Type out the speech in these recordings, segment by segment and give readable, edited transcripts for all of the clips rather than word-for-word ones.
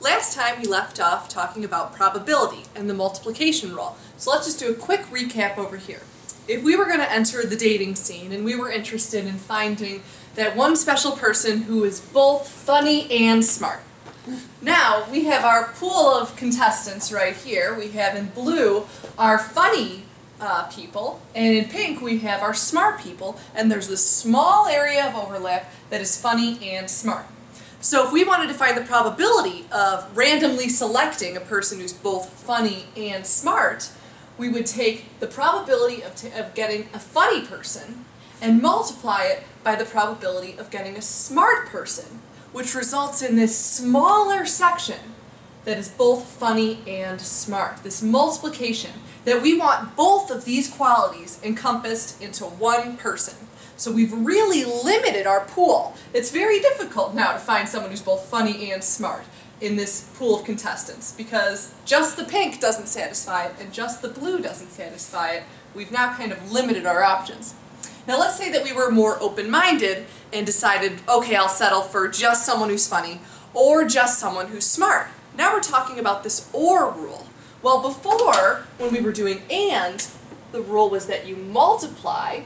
Last time we left off talking about probability and the multiplication rule. So let's just do a quick recap over here. If we were going to enter the dating scene and we were interested in finding that one special person who is both funny and smart. Now we have our pool of contestants right here. We have in blue our funny people, and in pink we have our smart people, and there's this small area of overlap that is funny and smart. So if we wanted to find the probability of randomly selecting a person who's both funny and smart, we would take the probability of getting a funny person and multiply it by the probability of getting a smart person, which results in this smaller section that is both funny and smart, this multiplication, that we want both of these qualities encompassed into one person. So we've really limited our pool. It's very difficult now to find someone who's both funny and smart in this pool of contestants because just the pink doesn't satisfy it and just the blue doesn't satisfy it. We've now kind of limited our options. Now let's say that we were more open-minded and decided, okay, I'll settle for just someone who's funny or just someone who's smart. Now we're talking about this OR rule. Well, before, when we were doing AND, the rule was that you multiply.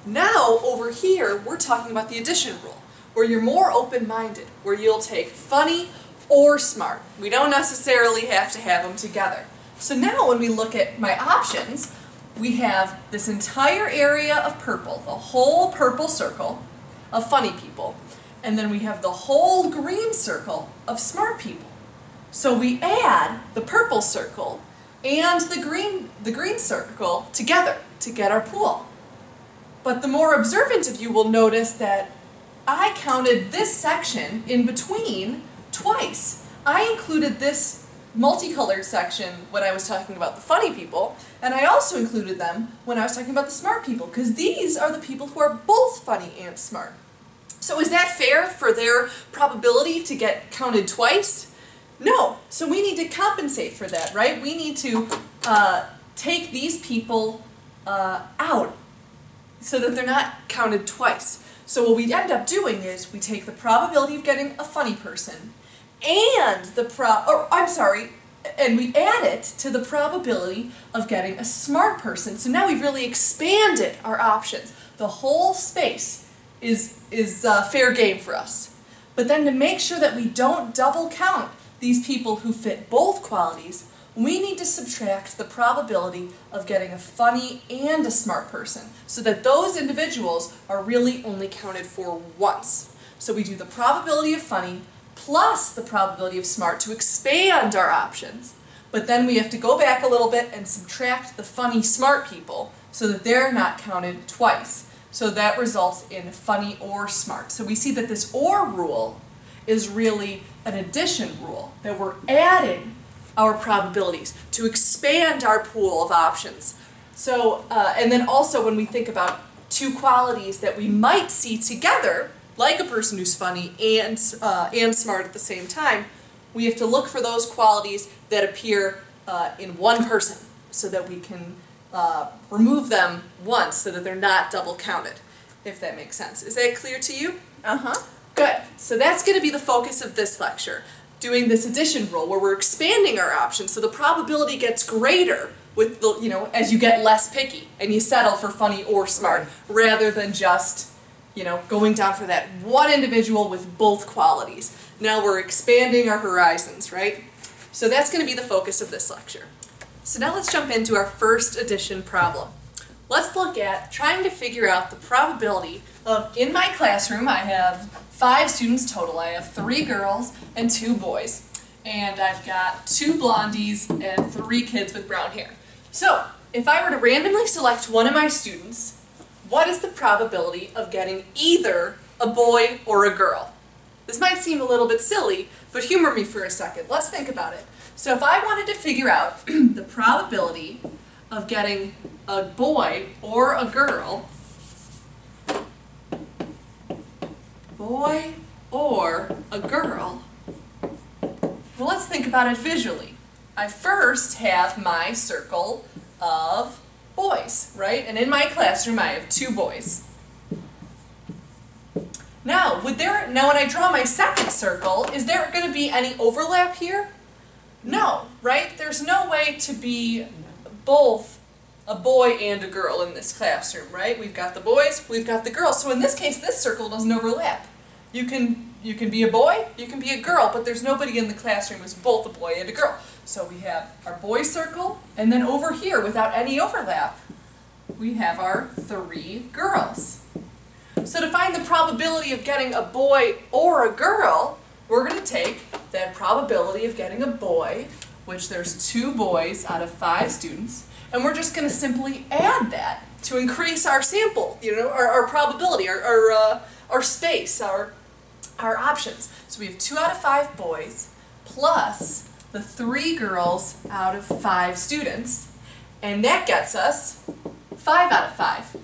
Now, over here, we're talking about the addition rule, where you're more open-minded, where you'll take funny or smart. We don't necessarily have to have them together. So now when we look at my options, we have this entire area of purple, the whole purple circle of funny people, and then we have the whole green circle of smart people. So we add the purple circle and the green circle together to get our pool. But the more observant of you will notice that I counted this section in between twice. I included this multicolored section when I was talking about the funny people, and I also included them when I was talking about the smart people, because these are the people who are both funny and smart. So is that fair for their probability to get counted twice? No. So we need to compensate for that, right? We need to take these people out so that they're not counted twice. So what we end up doing is we take the probability of getting a funny person and and we add it to the probability of getting a smart person. So now we've really expanded our options. The whole space is fair game for us. But then to make sure that we don't double count these people who fit both qualities, we need to subtract the probability of getting a funny and a smart person so that those individuals are really only counted for once. So we do the probability of funny plus the probability of smart to expand our options. But then we have to go back a little bit and subtract the funny smart people so that they're not counted twice. So that results in funny or smart. So we see that this OR rule is really an addition rule, that we're adding our probabilities to expand our pool of options. So, and then also when we think about two qualities that we might see together, like a person who's funny and smart at the same time, we have to look for those qualities that appear in one person so that we can remove them once so that they're not double counted, if that makes sense. Is that clear to you? Uh-huh. Good. So that's going to be the focus of this lecture, doing this addition rule where we're expanding our options so the probability gets greater with the, as you get less picky and you settle for funny or smart rather than just, going down for that one individual with both qualities. Now we're expanding our horizons, right? So that's going to be the focus of this lecture. So now let's jump into our first addition problem. Let's look at trying to figure out the probability of, in my classroom, I have 5 students total. I have 3 girls and 2 boys. And I've got 2 blondies and 3 kids with brown hair. So, if I were to randomly select one of my students, what is the probability of getting either a boy or a girl? This might seem a little bit silly, but humor me for a second. Let's think about it. So if I wanted to figure out the probability of getting a boy or a girl, well, let's think about it visually. I first have my circle of boys, right? And in my classroom I have 2 boys. Now, now when I draw my second circle, is there going to be any overlap here? No, right? There's no way to be both a boy and a girl in this classroom, right? We've got the boys, we've got the girls. So in this case, this circle doesn't overlap. You can be a boy, you can be a girl, but there's nobody in the classroom who's both a boy and a girl. So we have our boy circle, and then over here, without any overlap, we have our 3 girls. So to find the probability of getting a boy or a girl, we're going to take that probability of getting a boy, which there's 2 boys out of 5 students, and we're just going to simply add that to increase our sample, our probability, our space, our options. So we have 2 out of 5 boys plus the 3 girls out of 5 students, and that gets us 5 out of 5,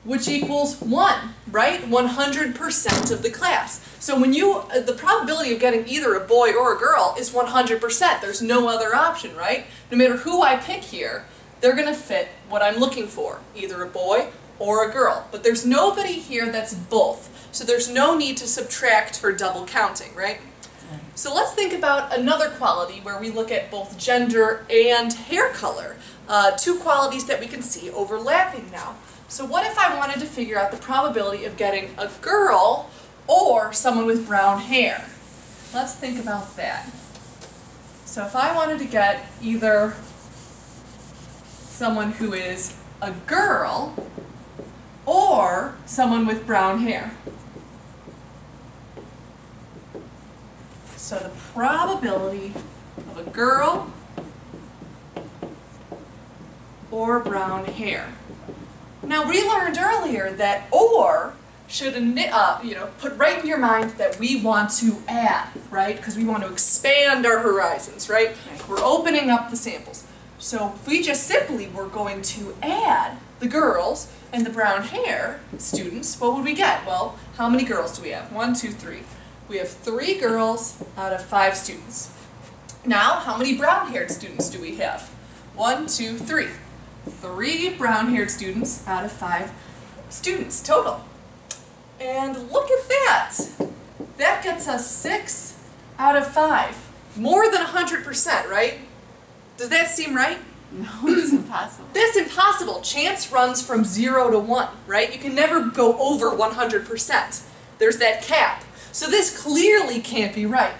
which equals 1, right? 100% of the class. So when the probability of getting either a boy or a girl is 100%. There's no other option, right? No matter who I pick here, they're going to fit what I'm looking for, either a boy or a girl. But there's nobody here that's both. So there's no need to subtract for double counting, right? So let's think about another quality where we look at both gender and hair color. 2 qualities that we can see overlapping now. So what if I wanted to figure out the probability of getting a girl or someone with brown hair? Let's think about that. So if I wanted to get either someone who is a girl or someone with brown hair. So the probability of a girl or brown hair. Now we learned earlier that or should put right in your mind that we want to add, right? Because we want to expand our horizons, right? We're opening up the samples. So if we just simply were going to add the girls and the brown hair students, what would we get? Well, how many girls do we have? 1, 2, 3. We have 3 girls out of 5 students. Now, how many brown-haired students do we have? 1, 2, 3. 3 brown-haired students out of 5 students total. And look at that. That gets us 6 out of 5. More than 100%, right? Does that seem right? No, it's impossible. That's impossible. Chance runs from 0 to 1, right? You can never go over 100%. There's that cap. So this clearly can't be right.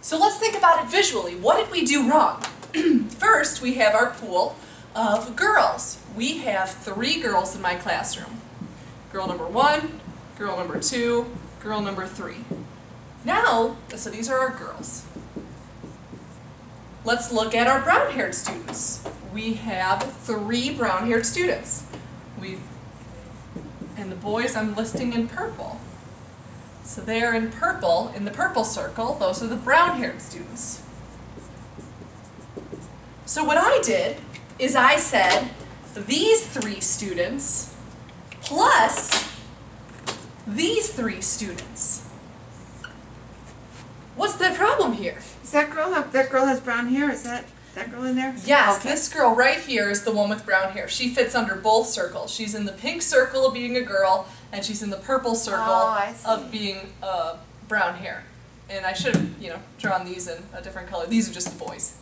So let's think about it visually. What did we do wrong? First, we have our pool of girls. We have 3 girls in my classroom. Girl number 1, girl number 2, girl number 3. Now, so these are our girls. Let's look at our brown-haired students. We have 3 brown-haired students. And the boys I'm listing in purple. So they're in purple, in the purple circle. Those are the brown-haired students. So what I did is I said these 3 students plus these 3 students. What's the problem here? Is that girl has brown hair? Is that girl in there? Yes, okay. This girl right here is the one with brown hair. She fits under both circles. She's in the pink circle of being a girl, and she's in the purple circle of being brown hair. And I should have, drawn these in a different color. These are just the boys.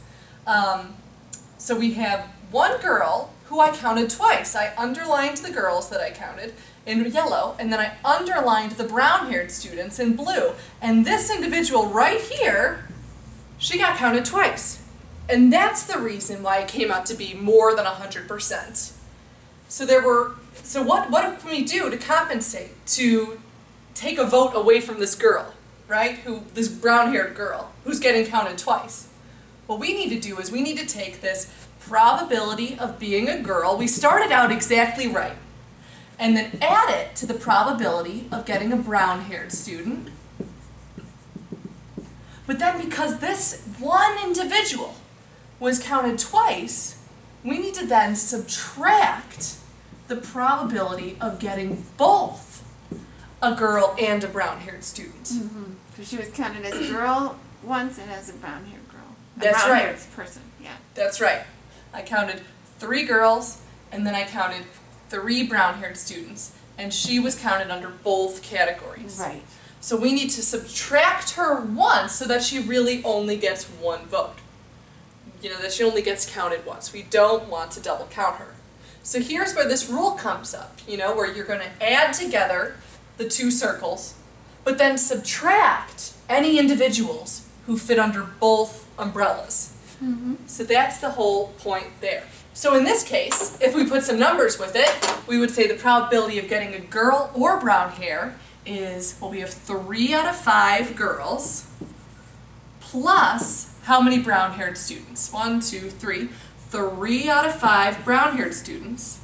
So we have one girl who I counted twice. I underlined the girls that I counted in yellow, and then I underlined the brown-haired students in blue. And this individual right here, she got counted twice. And that's the reason why it came out to be more than 100%. So what can we do to compensate, to take a vote away from this girl, right? This brown-haired girl who's getting counted twice? What we need to do is we need to take this probability of being a girl. We started out exactly right. And then add it to the probability of getting a brown-haired student. But then because this one individual was counted twice, we need to then subtract the probability of getting both a girl and a brown-haired student. Mm-hmm. Because she was counted as a girl once and as a brown-haired girl. That's right. Brown-haired person, yeah. That's right. I counted 3 girls, and then I counted 3 brown-haired students, and she was counted under both categories. Right. So we need to subtract her once so that she really only gets one vote. You know, that she only gets counted once. We don't want to double count her. So here's where this rule comes up, you know, where you're going to add together the two circles, but then subtract any individuals who fit under both umbrellas. So that's the whole point there. So in this case, if we put some numbers with it, we would say the probability of getting a girl or brown hair is, well, we have 3 out of 5 girls, plus how many brown-haired students? 1, 2, 3. 3 out of 5 brown-haired students.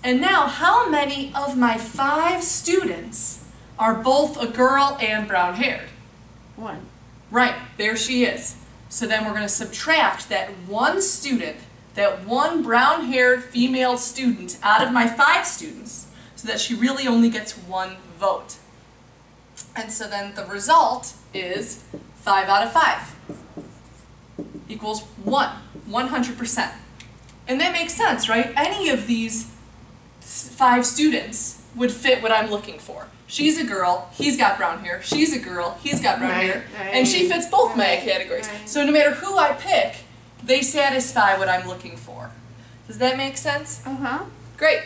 And now, how many of my 5 students are both a girl and brown-haired? 1. Right, there she is. So then we're going to subtract that one student, that one brown-haired female student out of my 5 students, so that she really only gets 1 vote. And so then the result is 5 out of 5 equals 1, 100%. And that makes sense, right? Any of these 5 students would fit what I'm looking for. She's a girl, he's got brown hair, she's a girl, he's got brown hair, and she fits both my categories. So no matter who I pick, they satisfy what I'm looking for. Does that make sense? Uh-huh. Great.